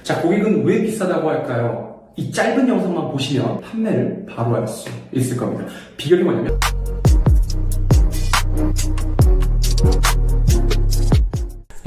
자, 고객은 왜 비싸다고 할까요? 이 짧은 영상만 보시면 판매를 바로 할 수 있을 겁니다. 비결이 뭐냐면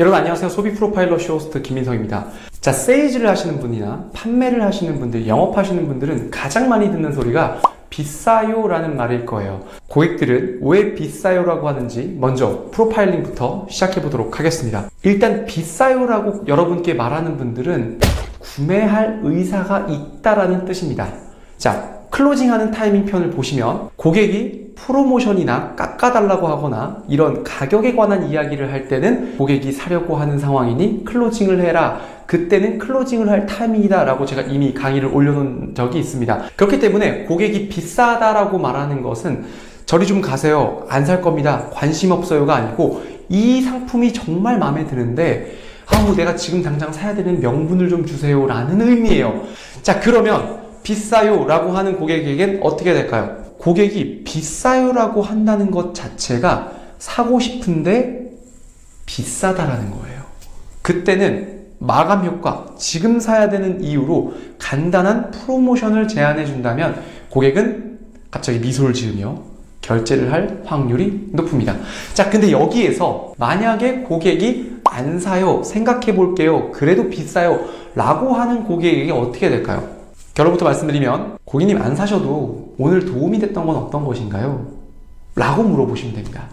여러분 안녕하세요. 소비 프로파일러 쇼 호스트 김민성입니다. 자, 세일즈를 하시는 분이나 판매를 하시는 분들, 영업하시는 분들은 가장 많이 듣는 소리가 비싸요 라는 말일 거예요. 고객들은 왜 비싸요 라고 하는지 먼저 프로파일링부터 시작해 보도록 하겠습니다. 일단 비싸요 라고 여러분께 말하는 분들은 구매할 의사가 있다라는 뜻입니다. 자, 클로징하는 타이밍 편을 보시면 고객이 프로모션이나 깎아달라고 하거나 이런 가격에 관한 이야기를 할 때는 고객이 사려고 하는 상황이니 클로징을 해라. 그때는 클로징을 할 타이밍이다 라고 제가 이미 강의를 올려놓은 적이 있습니다. 그렇기 때문에 고객이 비싸다라고 말하는 것은 저리 좀 가세요. 안 살 겁니다. 관심 없어요가 아니고 이 상품이 정말 마음에 드는데 내가 지금 당장 사야 되는 명분을 좀 주세요 라는 의미예요. 자, 그러면 비싸요 라고 하는 고객에겐 어떻게 될까요? 고객이 비싸요 라고 한다는 것 자체가 사고 싶은데 비싸다라는 거예요. 그때는 마감 효과, 지금 사야 되는 이유로 간단한 프로모션을 제안해 준다면 고객은 갑자기 미소를 지으며 결제를 할 확률이 높습니다. 자, 근데 여기에서 만약에 고객이 안 사요, 생각해 볼게요, 그래도 비싸요 라고 하는 고객에게 어떻게 될까요? 결론부터 말씀드리면 고객님 안 사셔도 오늘 도움이 됐던 건 어떤 것인가요? 라고 물어보시면 됩니다.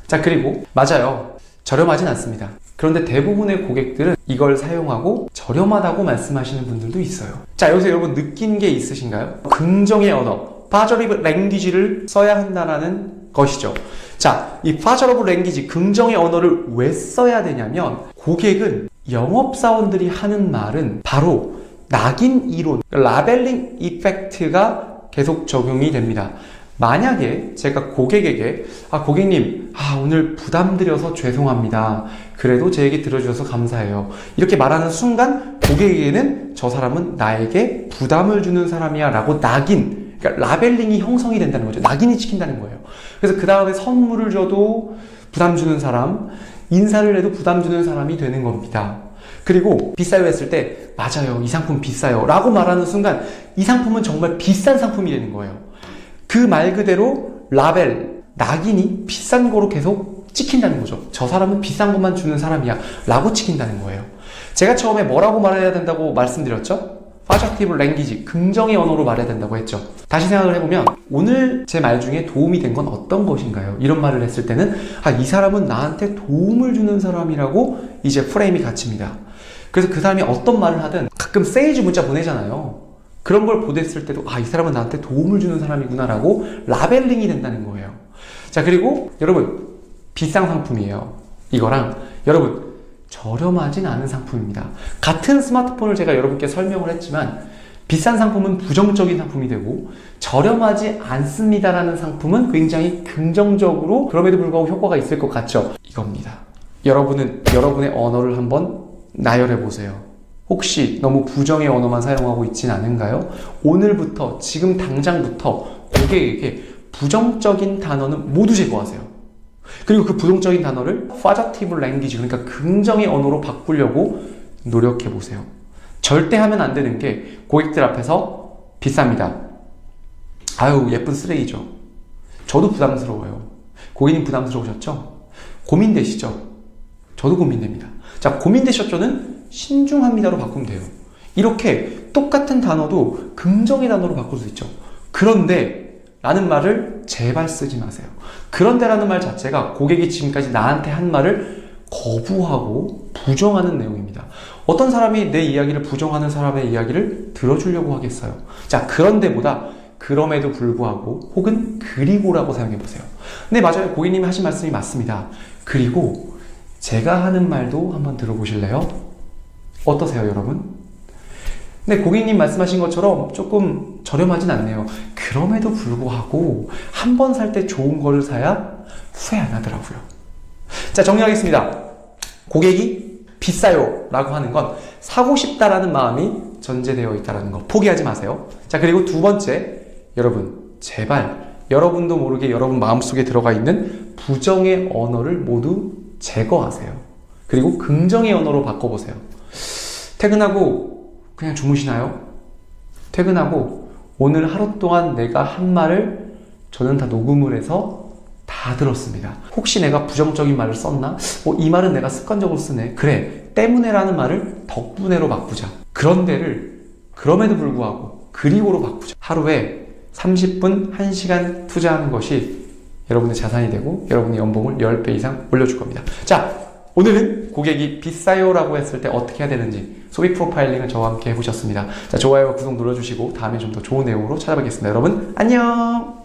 자, 그리고 맞아요. 저렴하진 않습니다. 그런데 대부분의 고객들은 이걸 사용하고 저렴하다고 말씀하시는 분들도 있어요. 자, 여기서 여러분 느낀 게 있으신가요? 긍정의 언어, 파저러브 랭귀지를 써야 한다는 것이죠. 자, 이 파저러브 랭귀지, 긍정의 언어를 왜 써야 되냐면 고객은 영업사원들이 하는 말은 바로 낙인 이론, 라벨링 이펙트가 계속 적용이 됩니다. 만약에 제가 고객에게 고객님 오늘 부담드려서 죄송합니다. 그래도 제 얘기 들어주셔서 감사해요. 이렇게 말하는 순간 고객에게는 저 사람은 나에게 부담을 주는 사람이야 라고 낙인, 그러니까 라벨링이 형성이 된다는 거죠. 낙인이 찍힌다는 거예요. 그래서 그 다음에 선물을 줘도 부담 주는 사람, 인사를 해도 부담 주는 사람이 되는 겁니다. 그리고 비싸요 했을 때 맞아요, 이 상품 비싸요 라고 말하는 순간 이 상품은 정말 비싼 상품이 되는 거예요. 그 말 그대로 라벨, 낙인이 비싼 거로 계속 찍힌다는 거죠. 저 사람은 비싼 것만 주는 사람이야 라고 찍힌다는 거예요. 제가 처음에 뭐라고 말해야 된다고 말씀드렸죠? 파저티브 랭귀지, 긍정의 언어로 말해야 된다고 했죠. 다시 생각을 해보면 오늘 제 말 중에 도움이 된 건 어떤 것인가요? 이런 말을 했을 때는 이 사람은 나한테 도움을 주는 사람이라고 이제 프레임이 갇힙니다. 그래서 그 사람이 어떤 말을 하든 가끔 세일즈 문자 보내잖아요. 그런 걸 보냈을 때도 이 사람은 나한테 도움을 주는 사람이구나 라고 라벨링이 된다는 거예요. 자, 그리고 여러분 비싼 상품이에요. 이거랑 여러분 저렴하진 않은 상품입니다. 같은 스마트폰을 제가 여러분께 설명을 했지만 비싼 상품은 부정적인 상품이 되고 저렴하지 않습니다라는 상품은 굉장히 긍정적으로 그럼에도 불구하고 효과가 있을 것 같죠? 이겁니다. 여러분은 여러분의 언어를 한번 나열해 보세요. 혹시 너무 부정의 언어만 사용하고 있진 않은가요? 오늘부터, 지금 당장부터 고객에게 부정적인 단어는 모두 제거하세요. 그리고 그 부정적인 단어를 파저티브 랭귀지, 그러니까 긍정의 언어로 바꾸려고 노력해 보세요. 절대 하면 안 되는 게 고객들 앞에서 비쌉니다. 예쁜 쓰레기죠. 저도 부담스러워요. 고객님 부담스러우셨죠? 고민되시죠? 저도 고민됩니다. 자, 고민되셨죠는 신중합니다로 바꾸면 돼요. 이렇게 똑같은 단어도 긍정의 단어로 바꿀 수 있죠. 그런데 라는 말을 제발 쓰지 마세요. 그런데 라는 말 자체가 고객이 지금까지 나한테 한 말을 거부하고 부정하는 내용입니다. 어떤 사람이 내 이야기를 부정하는 사람의 이야기를 들어주려고 하겠어요? 자, 그런데보다 그럼에도 불구하고 혹은 그리고라고 사용해보세요. 네, 맞아요. 고객님이 하신 말씀이 맞습니다. 그리고 제가 하는 말도 한번 들어보실래요? 어떠세요, 여러분? 네, 고객님 말씀하신 것처럼 조금 저렴하진 않네요. 그럼에도 불구하고 한 번 살 때 좋은 거를 사야 후회 안 하더라고요. 자, 정리하겠습니다. 고객이 비싸요 라고 하는 건 사고 싶다라는 마음이 전제되어 있다는 거 포기하지 마세요. 자, 그리고 두 번째, 여러분 제발 여러분도 모르게 여러분 마음속에 들어가 있는 부정의 언어를 모두 제거하세요. 그리고 긍정의 언어로 바꿔보세요. 퇴근하고 그냥 주무시나요? 퇴근하고 오늘 하루 동안 내가 한 말을 저는 다 녹음을 해서 다 들었습니다. 혹시 내가 부정적인 말을 썼나? 이 말은 내가 습관적으로 쓰네. 그래, 때문에라는 말을 덕분에로 바꾸자. 그런 데를 그럼에도 불구하고 그리고로 바꾸자. 하루에 30분, 1시간 투자하는 것이 여러분의 자산이 되고 여러분의 연봉을 10배 이상 올려줄 겁니다. 자, 오늘은 고객이 비싸요 라고 했을 때 어떻게 해야 되는지 소비 프로파일링을 저와 함께 해보셨습니다. 자, 좋아요와 구독 눌러주시고 다음에 좀 더 좋은 내용으로 찾아뵙겠습니다. 여러분 안녕.